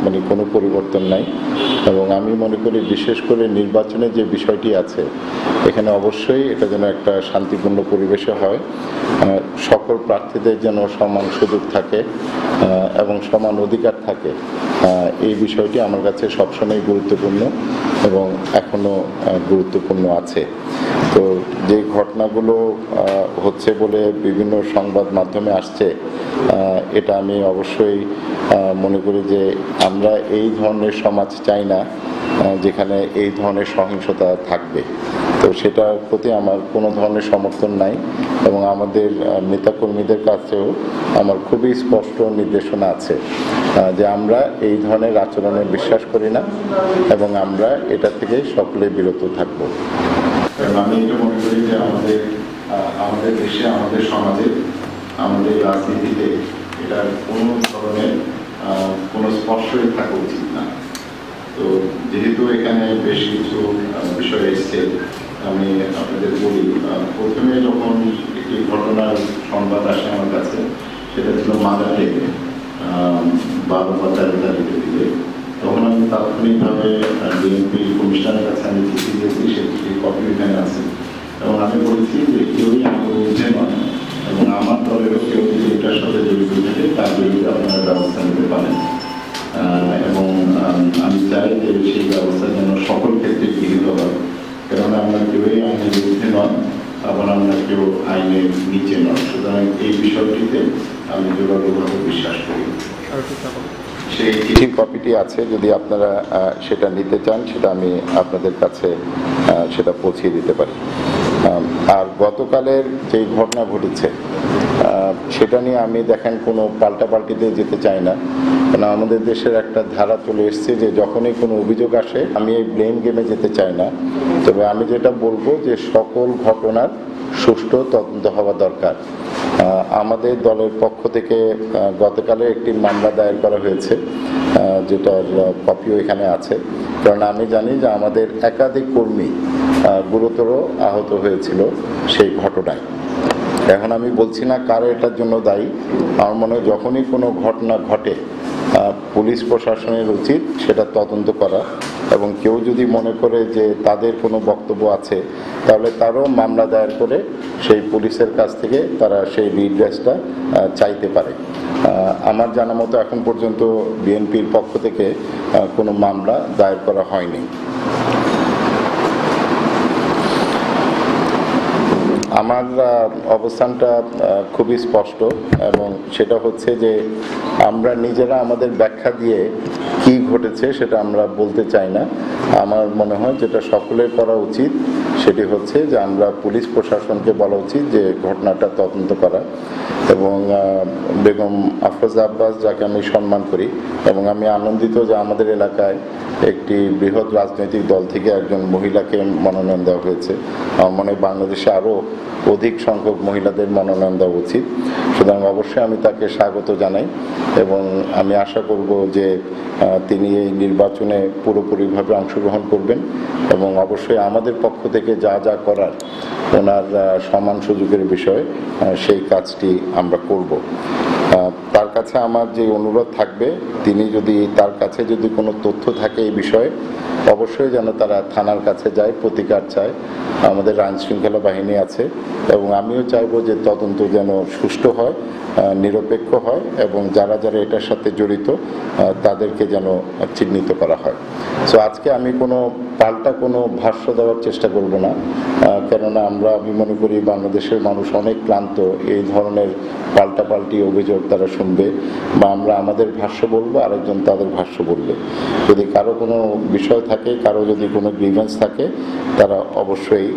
মানে কোনো পরিবর্তন নাই এবং আমি মনে করি বিশেষ করে নির্বাচনে যে বিষয়টি আছে এখানে অবশ্যই এটা যেন একটা শান্তিপূর্ণ পরিবেশে হয়, সকল প্রার্থীদের যেন সমান সুযোগ থাকে এবং সমান অধিকার থাকে, এই বিষয়টি আমার কাছে সবসময় গুরুত্বপূর্ণ এবং এখনও গুরুত্বপূর্ণ আছে। তো যে ঘটনাগুলো হচ্ছে বলে বিভিন্ন সংবাদ মাধ্যমে আসছে, এটা আমি অবশ্যই মনে করি যে আমরা এই ধরনের সমাজ চাই না যেখানে এই ধরনের সহিংসতা থাকবে। তো সেটার প্রতি আমার কোনো ধরনের সমর্থন নাই এবং আমাদের নেতাকর্মীদের কাছেও আমার খুবই স্পষ্ট নির্দেশনা আছে যে আমরা এই ধরনের আচরণে বিশ্বাস করি না এবং আমরা এটা থেকে সকলে বিরত থাকব। আমি এটা মনে করি যে আমাদের দেশে, আমাদের সমাজে, আমাদের রাজনীতিতে এটার কোনো ধরনের কোনো স্পর্শই থাকা উচিত না। তো যেহেতু এখানে বেশ কিছু বিষয় এসছে, আমি আপনাদের বলি, প্রথমে যখন একটি ঘটনার সংবাদ আসে আমার কাছে, সেটা ছিল মাদারে 12 বা 13 তারিখের দিকে। তখন আমি তাৎক্ষণিকভাবে বিএনপি কমিশনারের কাছে আমি চিঠি দিয়েছি, সেই কপি এখানে আছে এবং আমি বলেছি যে কেউই আমার বিরুদ্ধে নয় এবং আমার দলেরও কেউ যদি এটার সাথে জড়িত থাকে তার বিরুদ্ধে আপনারা ব্যবস্থা নিতে পারেন এবং আমি চাই যে সেই ব্যবস্থা যেন সকল ক্ষেত্রে গৃহীত হয়, কেননা আমরা কেউই আইনের বিরুদ্ধে নয়, আবার আমরা কেউ আইনের নিচে নয়। সুতরাং এই বিষয়টিতে আমি জোরালোভাবে বিশ্বাস করি। সেই চিঠির কপিটি আছে, যদি আপনারা সেটা নিতে চান সেটা আমি আপনাদের কাছে সেটা পৌঁছিয়ে দিতে পারি। আর গতকালের যেই ঘটনা ঘটেছে সেটা নিয়ে আমি দেখেন কোনো পাল্টাপাল্টিতে যেতে চাই না, কারণ আমাদের দেশের একটা ধারা চলে এসছে যে যখনই কোনো অভিযোগ আসে আমি এই ব্লেম গেমে যেতে চাই না। তবে আমি যেটা বলবো যে সকল ঘটনার সুষ্ঠু তদন্ত হওয়া দরকার। আমাদের দলের পক্ষ থেকে গতকালে একটি মামলা দায়ের করা হয়েছে, যেটার কপিও এখানে আছে, কারণ আমি জানি যে আমাদের একাধিক কর্মী গুরুতর আহত হয়েছিল সেই ঘটনায়। এখন আমি বলছি না কারা এটার জন্য দায়ী, আমার মনে হয় যখনই কোনো ঘটনা ঘটে পুলিশ প্রশাসনের উচিত সেটা তদন্ত করা এবং কেউ যদি মনে করে যে তাদের কোনো বক্তব্য আছে তাহলে তারও মামলা দায়ের করে সেই পুলিশের কাছ থেকে তারা সেই রিড্রেসটা চাইতে পারে। আমার জানা মতো এখন পর্যন্ত বিএনপির পক্ষ থেকে কোনো মামলা দায়ের করা হয়নি। আমার অবস্থানটা খুবই স্পষ্ট এবং সেটা হচ্ছে যে আমরা নিজেরা আমাদের ব্যাখ্যা দিয়ে কি ঘটেছে সেটা আমরা বলতে চাই না। আমার মনে হয় যেটা সকলের করা উচিত সেটি হচ্ছে যে আমরা পুলিশ প্রশাসনকে বলা উচিত যে ঘটনাটা তদন্ত করা এবং বেগম আফরোজা আব্বাস, যাকে আমি সম্মান করি এবং আমি আনন্দিত যে আমাদের এলাকায় একটি বৃহৎ রাজনৈতিক দল থেকে একজন মহিলাকে মনোনয়ন দেওয়া হয়েছে। আমার মনে হয় বাংলাদেশে আরও অধিক সংখ্যক মহিলাদের মনোনয়ন দেওয়া উচিত। সুতরাং অবশ্যই আমি তাকে স্বাগত জানাই এবং আমি আশা করব যে তিনি এই নির্বাচনে পুরোপুরিভাবে অংশগ্রহণ করবেন এবং অবশ্যই আমাদের পক্ষ থেকে যা যা করার ওনার সমান সুযোগের বিষয়ে সেই কাজটি আমরা করব। তার কাছে আমার যে অনুরোধ থাকবে, তিনি যদি তার কাছে যদি কোনো তথ্য থাকে এই বিষয়ে অবশ্যই যেন তারা থানার কাছে যায়, প্রতিকার চায়। আমাদের আইন শৃঙ্খলা বাহিনী আছে এবং আমিও চাইবো যে তদন্ত যেন সুষ্ঠু হয়, নিরপেক্ষ হয় এবং যারা যারা এটার সাথে জড়িত তাদেরকে যেন চিহ্নিত করা হয়। সো আজকে আমি কোনো পাল্টা কোনো ভাষ্য দেওয়ার চেষ্টা করব না, কেননা আমি মনে করি বাংলাদেশের মানুষ অনেক ক্লান্ত এই ধরনের পাল্টাপাল্টি অভিযোগ তারা শুনবে, বা আমরা আমাদের ভাষ্য বলবো, আরেকজন তাদের ভাষ্য বলবে। যদি কারো কোনো বিষয় থাকে, কারো যদি কোনো গ্রিভেন্স থাকে, তারা অবশ্যই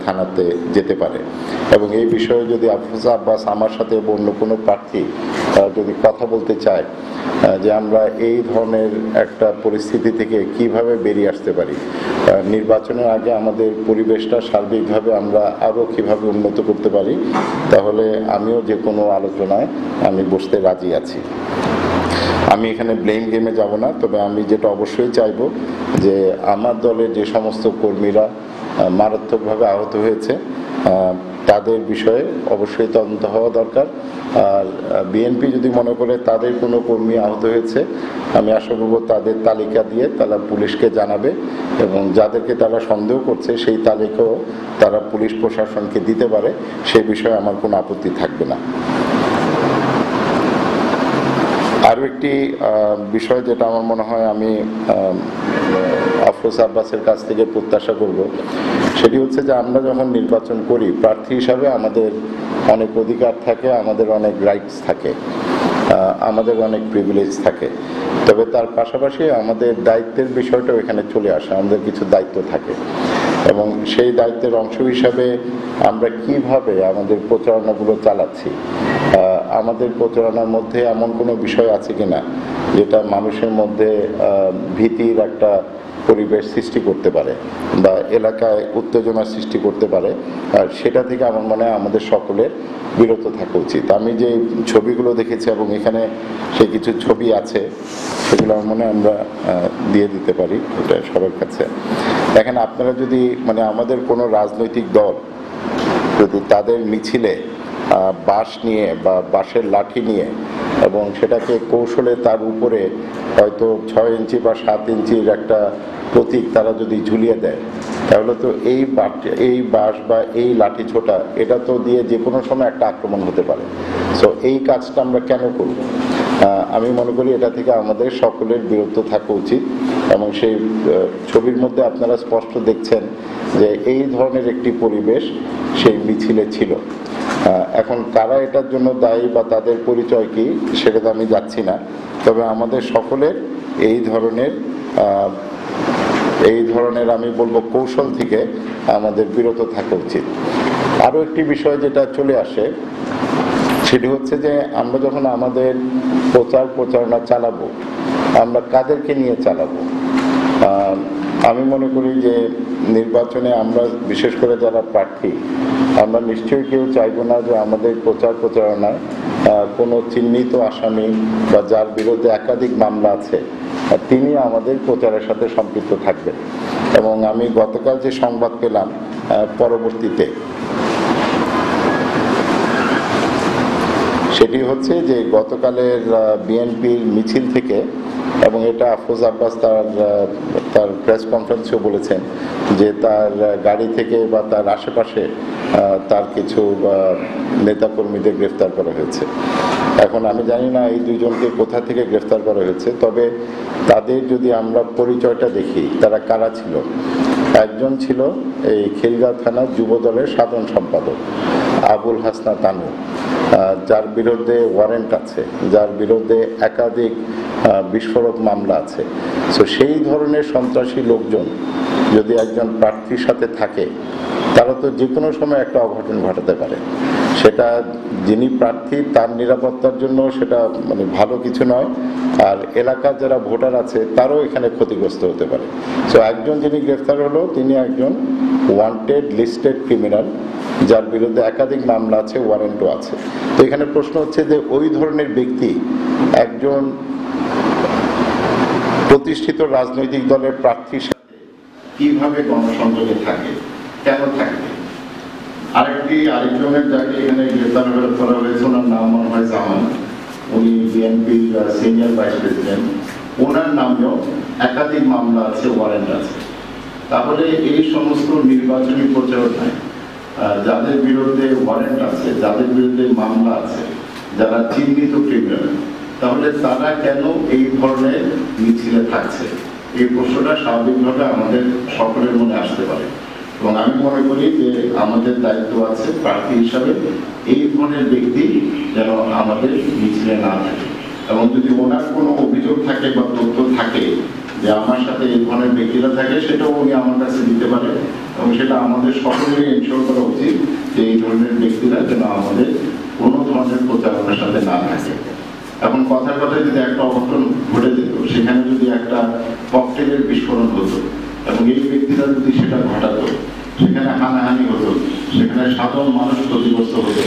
থানাতে যেতে পারে এবং এই বিষয়ে যদি আফরোজা আব্বাস আমার সাথে অন্য কোনো প্রার্থী যদি কথা বলতে চায় যে আমরা এই ধরনের একটা পরিস্থিতি থেকে কিভাবে বেরিয়ে আসতে পারি, নির্বাচনের আগে আমাদের পরিবেশটা সার্বিকভাবে আমরা আরও কিভাবে উন্নত করতে পারি, তাহলে আমিও যে কোনো আলোচনায় আমি বসতে রাজি আছি। আমি এখানে ব্লেম গেমে যাব না, তবে আমি যেটা অবশ্যই চাইব যে আমার দলের যে সমস্ত কর্মীরা মারাত্মকভাবে আহত হয়েছে তাদের বিষয়ে অবশ্যই তদন্ত হওয়া দরকার। আর বিএনপি যদি মনে করে তাদের কোনো কর্মী আহত হয়েছে, আমি আশা করব তাদের তালিকা দিয়ে তারা পুলিশকে জানাবে, এবং যাদেরকে তারা সন্দেহ করছে সেই তালিকাও তারা পুলিশ প্রশাসনকে দিতে পারে, সে বিষয়ে আমার কোনো আপত্তি থাকবে না। আরও একটি বিষয় যেটা আমার মনে হয় আমি আফরোজ আব্বাসের কাছ থেকে প্রত্যাশা করব, সেটি হচ্ছে যে আমরা যখন নির্বাচন করি প্রার্থী হিসাবে আমাদের অনেক অধিকার থাকে, আমাদের অনেক রাইটস থাকে, আমাদের অনেক প্রিভিলেজ থাকে, তবে তার পাশাপাশি আমাদের দায়িত্বের বিষয়টাও এখানে চলে আসে। আমাদের কিছু দায়িত্ব থাকে, এবং সেই দায়িত্বের অংশ হিসাবে আমরা কিভাবে আমাদের প্রচারণাগুলো চালাচ্ছি, আমাদের প্রচারণার মধ্যে এমন কোনো বিষয় আছে কিনা যেটা মানুষের মধ্যে ভীতির একটা পরিবেশ সৃষ্টি করতে পারে বা এলাকায় উত্তেজনা সৃষ্টি করতে পারে, আর সেটা থেকে আমার মনে হয় আমাদের সকলের বিরত থাকা উচিত। আমি যে ছবিগুলো দেখেছি এবং এখানে সে কিছু ছবি আছে, সেগুলো আমার মনে হয় আমরা দিয়ে দিতে পারি এটা সবার কাছে। দেখেন, আপনারা যদি আমাদের কোনো রাজনৈতিক দল যদি তাদের মিছিলে বাঁশ নিয়ে বা বাঁশের লাঠি নিয়ে এবং সেটাকে কৌশলে তার উপরে হয়তো 6 ইঞ্চি বা 7 ইঞ্চির একটা প্রতীক তারা যদি ঝুলিয়ে দেয়, তাহলে তো এই বাঁশ বা এই লাঠি ছোটা এটা তো দিয়ে যে কোনো সময় একটা আক্রমণ হতে পারে। সো এই কাজটা আমরা কেন করব? আমি মনে করি এটা থেকে আমাদের সকলের বিরত থাকা উচিত, এবং সেই ছবির মধ্যে আপনারা স্পষ্ট দেখছেন যে এই ধরনের একটি পরিবেশ সেই মিছিলে ছিল। এখন তারা এটার জন্য দায়ী বা তাদের পরিচয় কি সেটা তো আমি যাচ্ছি না, তবে আমাদের সকলের এই ধরনের আমি বলবো কৌশল থেকে আমাদের বিরত থাকা উচিত। আরও একটি বিষয় যেটা চলে আসে সেটি হচ্ছে যে আমরা যখন আমাদের প্রচারণা চালাবো, আমরা কাদেরকে নিয়ে চালাবো? আমি মনে করি যে নির্বাচনে আমরা বিশেষ করে যারা প্রার্থী, আমরা নিশ্চয়ই কেউ চাইবো না যে আমাদের প্রচারণায় কোনো চিহ্নিত আসামি বা যার বিরুদ্ধে একাধিক মামলা আছে তিনি আমাদের প্রচারের সাথে সম্পৃক্ত থাকবেন। এবং আমি গতকাল যে সংবাদ পেলাম পরবর্তীতে, সেটি হচ্ছে যে গতকালের বিএনপির মিছিল থেকে, এবং এটা আফরোজ আব্বাস তার প্রেস কনফারেন্সেও বলেছেন যে তার গাড়ি থেকে বা তার আশেপাশে তার কিছু নেতাকর্মীদের গ্রেফতার করা হয়েছে। এখন আমি জানি না এই দুইজনকে কোথা থেকে গ্রেফতার করা হয়েছে, তবে তাদের যদি আমরা পরিচয়টা দেখি তারা কারা ছিল। একজন ছিল এই খিলগাঁও থানার যুব দলের সাধারণ সম্পাদক আবুল হাসনা তানু, যার বিরুদ্ধে ওয়ারেন্ট আছে, যার বিরুদ্ধে একাধিক বিস্ফোরক মামলা আছে। সো সেই ধরনের সন্ত্রাসী লোকজন যদি একজন প্রার্থীর সাথে থাকে, তারা তো যে কোনো সময় একটা অঘটন ঘটাতে পারে। সেটা যিনি প্রার্থী তার নিরাপত্তার জন্য সেটা ভালো কিছু নয়, আর এলাকার যারা ভোটার আছে তারাও এখানে ক্ষতিগ্রস্ত হতে পারে। সো একজন যিনি গ্রেফতার হলো তিনি একজন ওয়ান্টেড লিস্টেড ক্রিমিনাল, যার বিরুদ্ধে একাধিক মামলা আছে, ওয়ারেন্টও আছে। তো এখানে প্রশ্ন হচ্ছে যে ওই ধরনের ব্যক্তি একজন প্রতিষ্ঠিত রাজনৈতিক দলের প্রার্থীর সাথে কিভাবে গণসংযোগে থাকে, কেন থাকবে? আরেকজনের যাকে এখানে গ্রেফতার করা হয়েছে, ওনার নাম মনে হয় জামান, উনি বিএনপির সিনিয়র ভাইস প্রেসিডেন্ট, ওনার নামেও একাধিক মামলা আছে, ওয়ারেন্ট আছে। তাহলে এই সমস্ত নির্বাচনী প্রচারণায় যাদের বিরুদ্ধে ওয়ারেন্ট আছে, যাদের বিরুদ্ধে মামলা আছে, যারা চিহ্নিত ক্রিমিনাল, তাহলে তারা কেন এই ধরনের মিছিলে থাকছে? এই প্রশ্নটা স্বাভাবিকভাবে আমাদের সকলের মনে আসতে পারে, এবং আমি মনে করি যে আমাদের দায়িত্ব আছে প্রার্থী হিসাবে এই ধরনের ব্যক্তি যেন আমাদের মিছিলে না থাকে। এবং যদি ওনার কোনো অভিযোগ থাকে বা তথ্য থাকে যে আমার সাথে এই ধরনের ব্যক্তিরা থাকে, সেটাও উনি আমার কাছে দিতে পারে, এবং সেটা আমাদের সকলেরই এনশিওর করা উচিত যে এই ধরনের ব্যক্তিরা যেন আমাদের কোনো ধরনের প্রচারণার সাথে না থাকে। এখন কথায় কথায় যদি একটা অঘটন ঘটে যেত, সেখানে যদি একটা ককটেলের বিস্ফোরণ হতো এবং এই ব্যক্তিরা যদি সেটা ঘটাতো, সেখানে হানাহানি হতো, সেখানে সাধারণ মানুষ ক্ষতিগ্রস্ত হতো,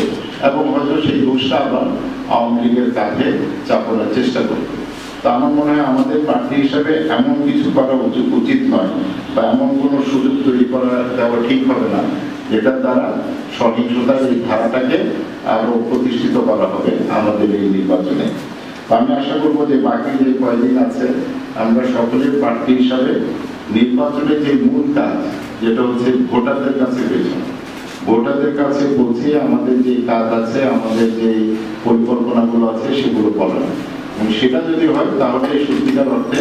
এবং হয়তো সেই দোষটা আবার আওয়ামী লীগের কাঁধে চাপানোর চেষ্টা করত। তা আমার মনে হয় আমাদের প্রার্থী হিসাবে এমন কিছু করা উচিত নয়, বা এমন কোনো সুযোগ তৈরি করা দেওয়া ঠিক হবে না যেটার দ্বারা সহিংসতার এই ধারাটাকে আরো প্রতিষ্ঠিত করা হবে আমাদের এই নির্বাচনে। আমি আশা করবো যে বাকি যে কয়েকদিন আছে আমরা সকলের প্রার্থী হিসাবে নির্বাচনের যে মূল কাজ, যেটা হচ্ছে ভোটারদের কাছে রয়েছে, ভোটারদের কাছে পৌঁছে আমাদের যে কাজ আছে, আমাদের যে পরিকল্পনাগুলো আছে সেগুলো বলা, এবং সেটা যদি হয় তাহলে সত্যিকার অর্থে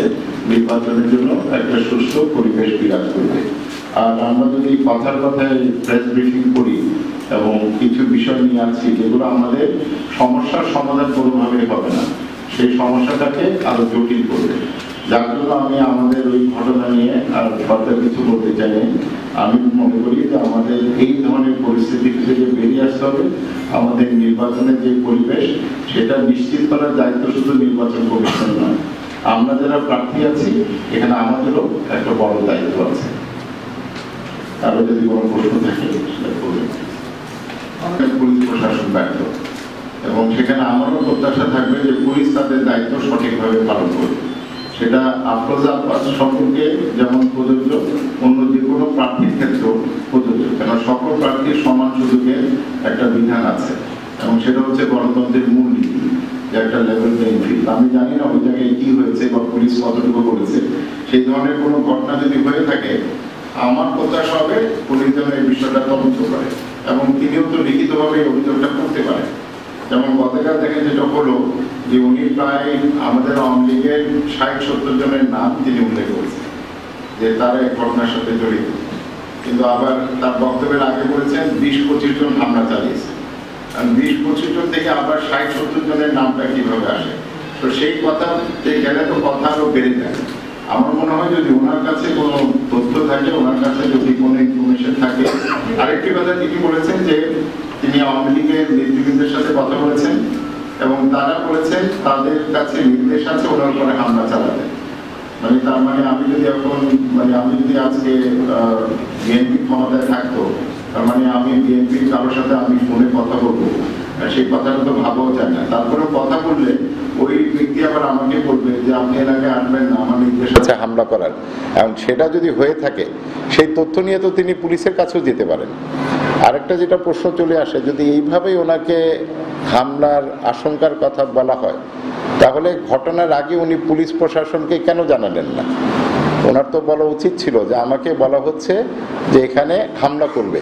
নির্বাচনের জন্য একটা সুস্থ পরিবেশ বিরাজ করবে। আর আমরা যদি কথার কথায় প্রেস ব্রিফিং করি এবং কিছু বিষয় নিয়ে আসছি যেগুলো আমাদের সমস্যার সমাধান কোনোভাবেই হবে না, সেই সমস্যাটাকে আরো জটিল করবে। যার জন্য আমি আমাদের ওই ঘটনা নিয়ে আর ফর্দার কিছু বলতে চাই। আমি মনে করি যে আমাদের এই ধরনের পরিস্থিতি থেকে বেরিয়ে আসতে হবে। আমাদের নির্বাচনের যে পরিবেশ সেটা নিশ্চিত করার দায়িত্ব শুধু নির্বাচন কমিশন নয়, আমরা যারা প্রার্থী আছি এখানে আমাদেরও একটা বড় দায়িত্ব আছে। আরো যদি কোনো প্রশ্ন থাকে সেটা করবেন। পুলিশ প্রশাসন ব্যর্থ, এবং সেখানে আমারও প্রত্যাশা থাকবে যে পুলিশ তাদের দায়িত্ব সঠিকভাবে পালন করবে। সেটা আফরোজা আব্বাস সম্পর্কে যেমন প্রযোজ্য, অন্য যে কোনো প্রার্থীর ক্ষেত্রেও প্রযোজ্য, কেন সকল প্রার্থীর সমান সুযোগের একটা বিধান আছে, এবং সেটা হচ্ছে গণতন্ত্রের মূল নীতি, যে একটা লেভেল প্লেইং ফিল্ড। আমি জানি না ওই জায়গায় কি হয়েছে বা পুলিশ কতটুকু করেছে, সেই ধরনের কোনো ঘটনা যদি হয়ে থাকে আমার প্রত্যাশা হবে পুলিশ যেন এই বিষয়টা তদন্ত করে, এবং তিনিও তো লিখিতভাবে এই অভিযোগটা করতে পারে। যেমন গতকাল দেখেন যেটা হলো যে উনি প্রায় আমাদের আওয়ামী লীগের ৬০-৭০ জনের নাম তিনি উল্লেখ করেছেন যে তারা এই ঘটনার সাথে জড়িত, কিন্তু আবার তার বক্তব্যের আগে বলেছেন ২০-২৫ জন হামলা চালিয়েছে। ২০-২৫ জন থেকে আবার ৬০-৭০ জনের নামটা কিভাবে আসে? তো সেই কথা গেলে তো কথা আরো বেড়ে যায়। আমার মনে হয় যদি ওনার কাছে কোনো তথ্য থাকে, ওনার কাছে যদি কোনো ইনফরমেশন থাকে। আরেকটি কথা তিনি বলেছেন যে তিনি আওয়ামী লীগের নেতৃবৃন্দের সাথে কথা বলেছেন এবং তারা বলেছেন তাদের কাছে নির্দেশ আছে ওনার উপরে হামলা চালাতে। মানে তার মানে আমি যদি এখন আমি যদি আজকে বিএনপি ক্ষমতায় থাকতো, তার মানে আমি বিএনপির কারোর সাথে আমি ফোনে কথা বলবো, সেই কথাটা তো ভাবাও যায় না। তারপরে কথা বললে ওই ব্যক্তি আবার আমাকে বলবে যে আপনি এলাকায় আসবেন না, আমার নির্দেশ আছে হামলা করার। এবং সেটা যদি হয়ে থাকে সেই তথ্য নিয়ে তো তিনি পুলিশের কাছেও যেতে পারেন। আরেকটা যেটা প্রশ্ন চলে আসে, যদি এইভাবেই ওনাকে হামলার আশঙ্কার কথা বলা হয় তাহলে ঘটনার আগে উনি পুলিশ প্রশাসনকে কেন জানালেন না? ওনার তো বলা উচিত ছিল যে আমাকে বলা হচ্ছে যে এখানে হামলা করবে,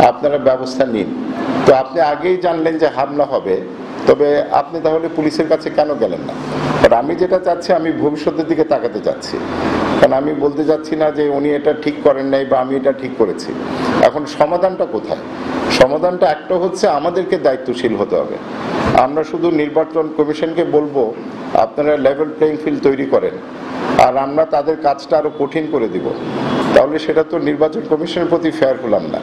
আপনারা ব্যবস্থা নিন। তো আপনি আগেই জানলেন যে হামলা হবে, তবে আপনি তাহলে পুলিশের কাছে কেন গেলেন না? আর আমি যেটা চাচ্ছি, আমি ভবিষ্যতের দিকে তাকাতে চাচ্ছি, কারণ আমি বলতে চাচ্ছি না যে উনি এটা ঠিক করেন নাই বা আমি এটা ঠিক করেছি। এখন সমাধানটা কোথায়? সমাধানটা একটা হচ্ছে আমাদেরকে দায়িত্বশীল হতে হবে। আমরা শুধু নির্বাচন কমিশনকে বলবো আপনারা লেভেল প্লেইং ফিল্ড তৈরি করেন, আর আমরা তাদের কাজটা আরো কঠিন করে দিব, তাহলে সেটা তো নির্বাচন কমিশনের প্রতি ফেয়ার হলাম না।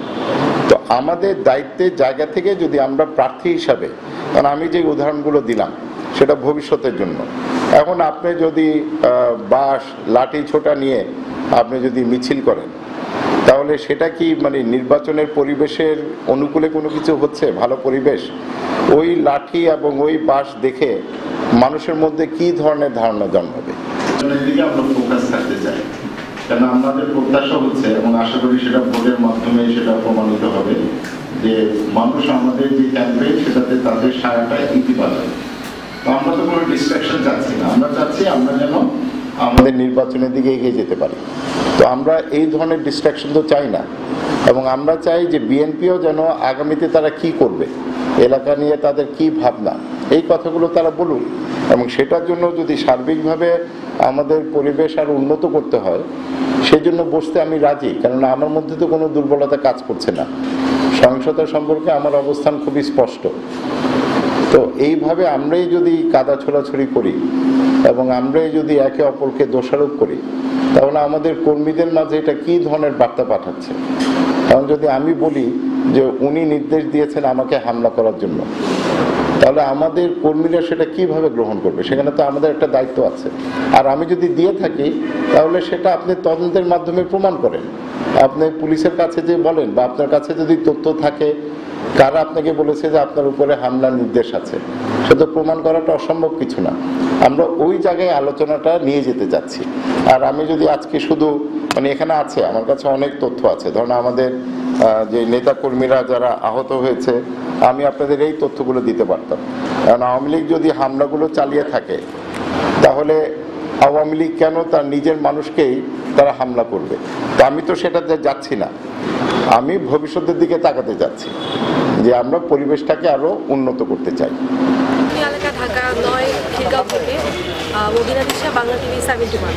তো আমাদের দায়িত্বের জায়গা থেকে যদি আমরা প্রার্থী হিসাবে, কারণ আমি যে উদাহরণগুলো দিলাম সেটা ভবিষ্যতের জন্য। এখন আপনি যদি বাঁশ লাঠি ছোটা নিয়ে আপনি যদি মিছিল করেন, তাহলে সেটা কি নির্বাচনের পরিবেশের অনুকূলে কোনো কিছু হচ্ছে? ভালো পরিবেশ? ওই লাঠি এবং ওই বাঁশ দেখে মানুষের মধ্যে কি ধরনের ধারণা জন্মাবে? আমরা ফোকাস থাকতে চাই, কেন আমাদের প্রত্যাশা হচ্ছে, এবং আশা করি সেটা ভোটের মাধ্যমে সেটা প্রমাণিত হবে যে মানুষ আমাদের যে ক্যাম্পেইন সেটাতে তাদের সারাটা ইতিবাচক। তো আমরা তো কোনো ডিস্ট্রাকশন চাচ্ছি না, আমরা চাচ্ছি আমরা যেন আমাদের নির্বাচনের দিকে এগিয়ে যেতে পারি। তো আমরা এই ধরনের ডিস্ট্রাকশন তো চাই না, এবং আমরা চাই যে বিএনপিও যেন আগামীতে তারা কি করবে, এলাকা নিয়ে তাদের কি ভাবনা, এই কথাগুলো তারা বলুক। এবং সেটার জন্য যদি সার্বিকভাবে আমাদের পরিবেশ আরো উন্নত করতে হয়, সেই জন্য বসতে আমি রাজি, কেননা আমার মধ্যে তো কোনো দুর্বলতা কাজ করছে না। সহিংসতা সম্পর্কে আমার অবস্থান খুবই স্পষ্ট। তো এইভাবে আমরাই যদি কাদা ছোড়াছড়ি করি এবং আমরাই যদি একে অপরকে দোষারোপ করি, তাহলে আমাদের কর্মীদের মাঝে এটা কি ধরনের বার্তা পাঠাচ্ছে? কারণ যদি আমি বলি যে উনি নির্দেশ দিয়েছেন আমাকে হামলা করার জন্য, তাহলে আমাদের কর্মীরা সেটা কিভাবে গ্রহণ করবে? সেখানে তো আমাদের একটা দায়িত্ব আছে। আর আমি যদি দিয়ে থাকি তাহলে সেটা আপনি তদন্তের মাধ্যমে প্রমাণ করেন, আপনি পুলিশের কাছে যে বলেন, বা আপনার কাছে যদি তথ্য থাকে কারা আপনাকে বলেছে যে আপনার উপরে হামলার নির্দেশ আছে, সেটা প্রমাণ করাটা অসম্ভব কিছু না। আমরা ওই জায়গায় আলোচনাটা নিয়ে যেতে চাচ্ছি। আর আমি যদি আজকে শুধু এখানে আছে, আমার কাছে অনেক তথ্য আছে, ধরুন আমাদের যে নেতাকর্মীরা যারা আহত হয়েছে, আমি আপনাদের এই তথ্যগুলো দিতে পারতাম। কারণ আওয়ামী লীগ যদি হামলাগুলো চালিয়ে থাকে তাহলে আওয়ামী লীগ কেন তার নিজের মানুষকেই তারা হামলা করবে? তো আমি তো সেটাতে যাচ্ছি না, আমি ভবিষ্যতের দিকে তাকাতে যাচ্ছি যে আমরা পরিবেশটাকে আরো উন্নত করতে চাই। এলাকা ঢাকা 9 খিলগাঁও থেকে মদিনা দিশা, বাংলা টিভি 71।